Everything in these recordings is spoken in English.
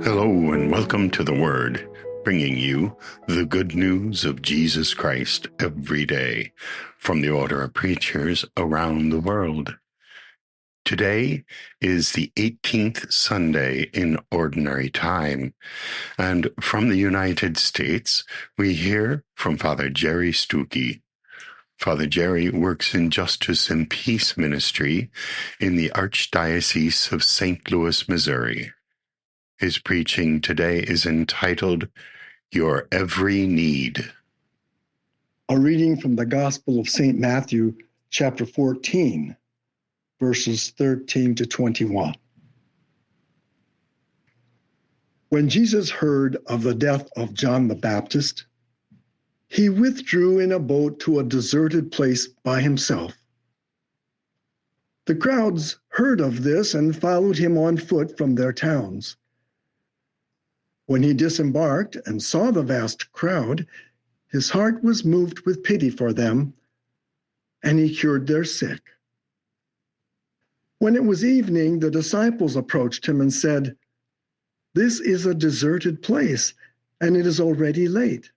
Hello and welcome to The Word, bringing you the good news of Jesus Christ every day from the Order of Preachers around the world. Today is the 18th Sunday in Ordinary Time, and from the United States, we hear from Father Jerry Stuckey. Father Jerry works in Justice and Peace Ministry in the Archdiocese of St. Louis, Missouri. His preaching today is entitled, Your Every Need. A reading from the Gospel of St. Matthew, chapter 14, verses 13 to 21. When Jesus heard of the death of John the Baptist, he withdrew in a boat to a deserted place by himself. The crowds heard of this and followed him on foot from their towns. When he disembarked and saw the vast crowd, his heart was moved with pity for them, and he cured their sick. When it was evening, the disciples approached him and said, "This is a deserted place, and it is already late.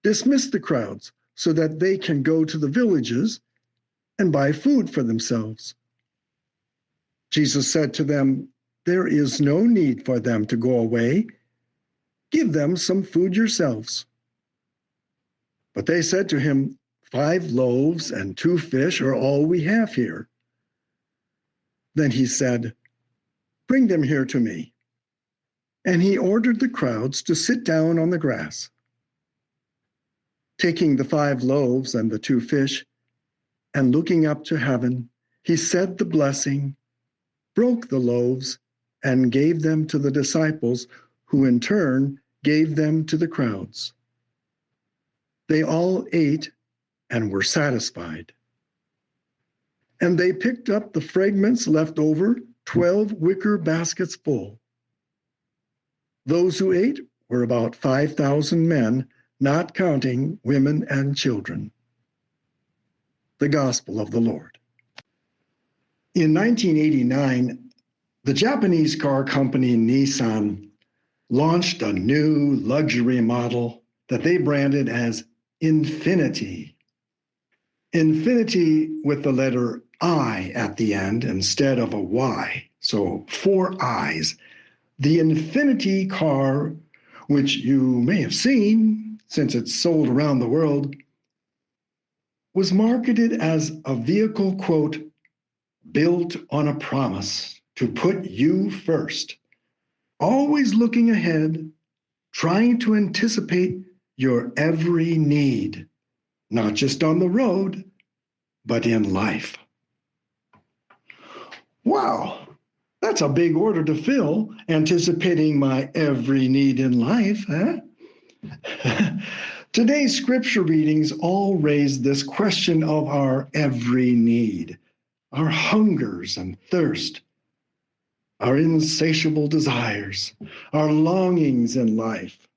Dismiss the crowds so that they can go to the villages and buy food for themselves." Jesus said to them, "There is no need for them to go away. Give them some food yourselves." But they said to him, 5 loaves and 2 fish are all we have here." Then he said, "Bring them here to me." And he ordered the crowds to sit down on the grass. Taking the 5 loaves and the 2 fish, and looking up to heaven, he said the blessing, broke the loaves, and gave them to the disciples, who in turn gave them to the crowds. They all ate and were satisfied. And they picked up the fragments left over, 12 wicker baskets full. Those who ate were about 5,000 men, not counting women and children. The Gospel of the Lord. In 1989, the Japanese car company Nissan launched a new luxury model that they branded as Infiniti. Infiniti with the letter I at the end instead of a Y, so 4 I's. The Infiniti car, which you may have seen since it's sold around the world, was marketed as a vehicle, quote, built on a promise to put you first, always looking ahead, trying to anticipate your every need, not just on the road, but in life. Wow, that's a big order to fill, anticipating my every need in life, huh? Today's scripture readings all raise this question of our every need, our hungers and thirst, our insatiable desires, our longings in life.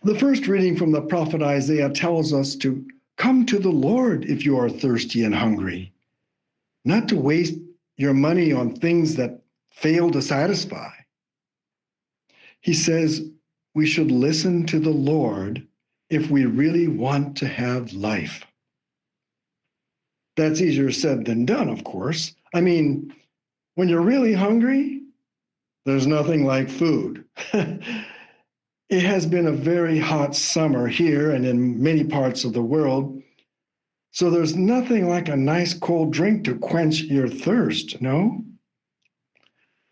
The first reading from the prophet Isaiah tells us to come to the Lord if you are thirsty and hungry, not to waste your money on things that fail to satisfy. He says we should listen to the Lord if we really want to have life. That's easier said than done, of course. I mean, when you're really hungry, there's nothing like food. It has been a very hot summer here and in many parts of the world, so there's nothing like a nice cold drink to quench your thirst, no?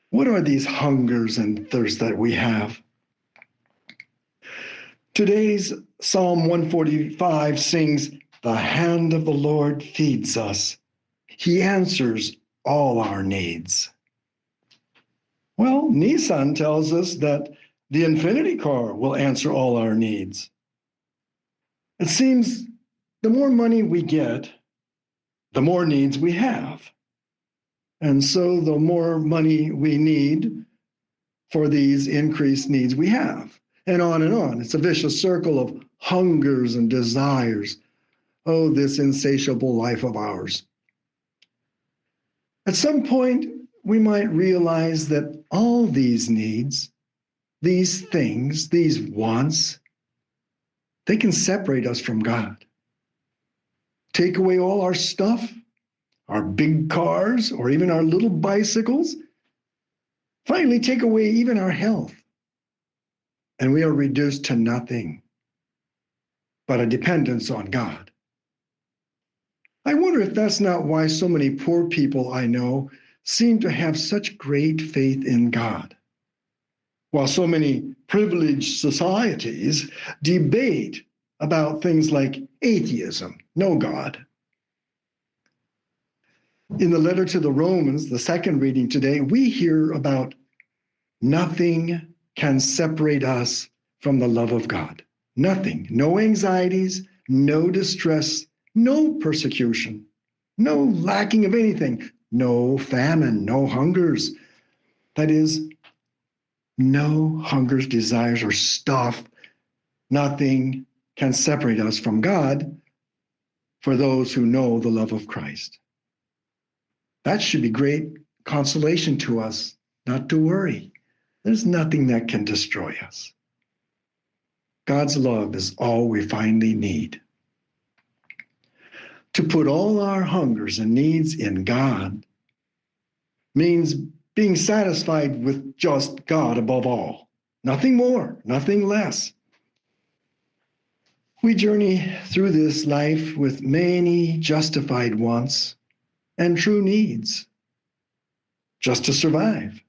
What are these hungers and thirsts that we have? Today's Psalm 145 sings, "The hand of the Lord feeds us. He answers all our needs." Well, Nissan tells us that the Infiniti car will answer all our needs. It seems the more money we get, the more needs we have. And so the more money we need for these increased needs we have. And on and on. It's a vicious circle of hungers and desires. Oh, this insatiable life of ours. At some point, we might realize that all these needs, these things, these wants, they can separate us from God. Take away all our stuff, our big cars, or even our little bicycles. Finally, take away even our health. And we are reduced to nothing but a dependence on God. I wonder if that's not why so many poor people I know seem to have such great faith in God, while so many privileged societies debate about things like atheism, no God. In the letter to the Romans, the second reading today, we hear about nothing can separate us from the love of God. Nothing. No anxieties, no distress, no persecution, no lacking of anything, no famine, no hungers. That is, no hungers, desires, or stuff. Nothing can separate us from God for those who know the love of Christ. That should be great consolation to us, not to worry. There's nothing that can destroy us. God's love is all we finally need. To put all our hungers and needs in God means being satisfied with just God above all. Nothing more, nothing less. We journey through this life with many justified wants and true needs just to survive.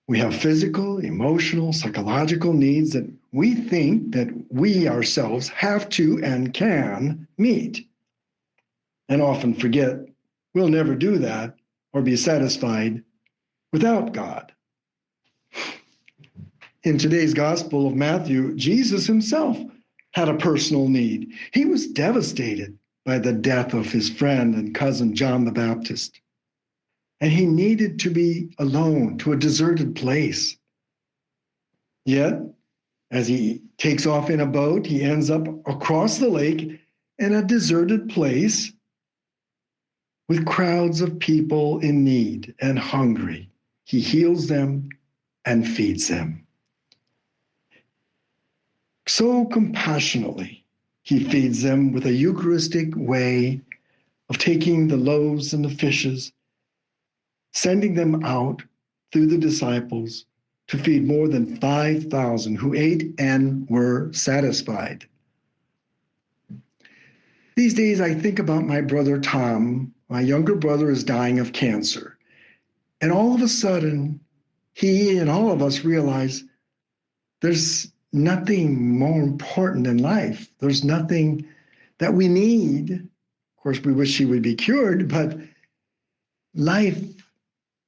We have physical, emotional, psychological needs that we think that we ourselves have to and can meet, and often forget we'll never do that or be satisfied without God. In today's Gospel of Matthew, Jesus himself had a personal need. He was devastated by the death of his friend and cousin John the Baptist, and he needed to be alone, to a deserted place. Yet, as he takes off in a boat, he ends up across the lake in a deserted place with crowds of people in need and hungry. He heals them and feeds them. So compassionately, he feeds them with a Eucharistic way of taking the loaves and the fishes, sending them out through the disciples to feed more than 5,000 who ate and were satisfied. These days, I think about my brother Tom. My younger brother is dying of cancer. And all of a sudden, he and all of us realize there's nothing more important in life. There's nothing that we need. Of course, we wish he would be cured, but life,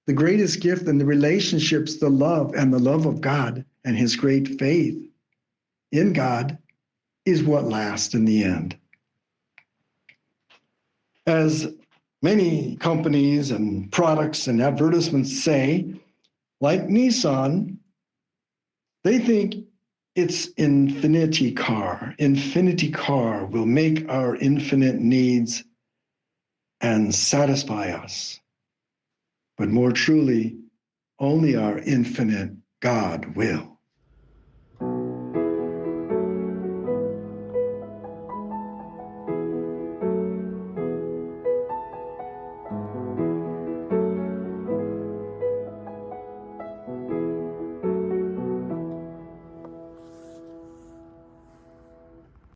the greatest gift, and the relationships, the love of God and his great faith in God is what lasts in the end. As many companies and products and advertisements say, like Nissan, they think it's Infiniti car. Infiniti car will make our infinite needs and satisfy us. But more truly, only our infinite God will.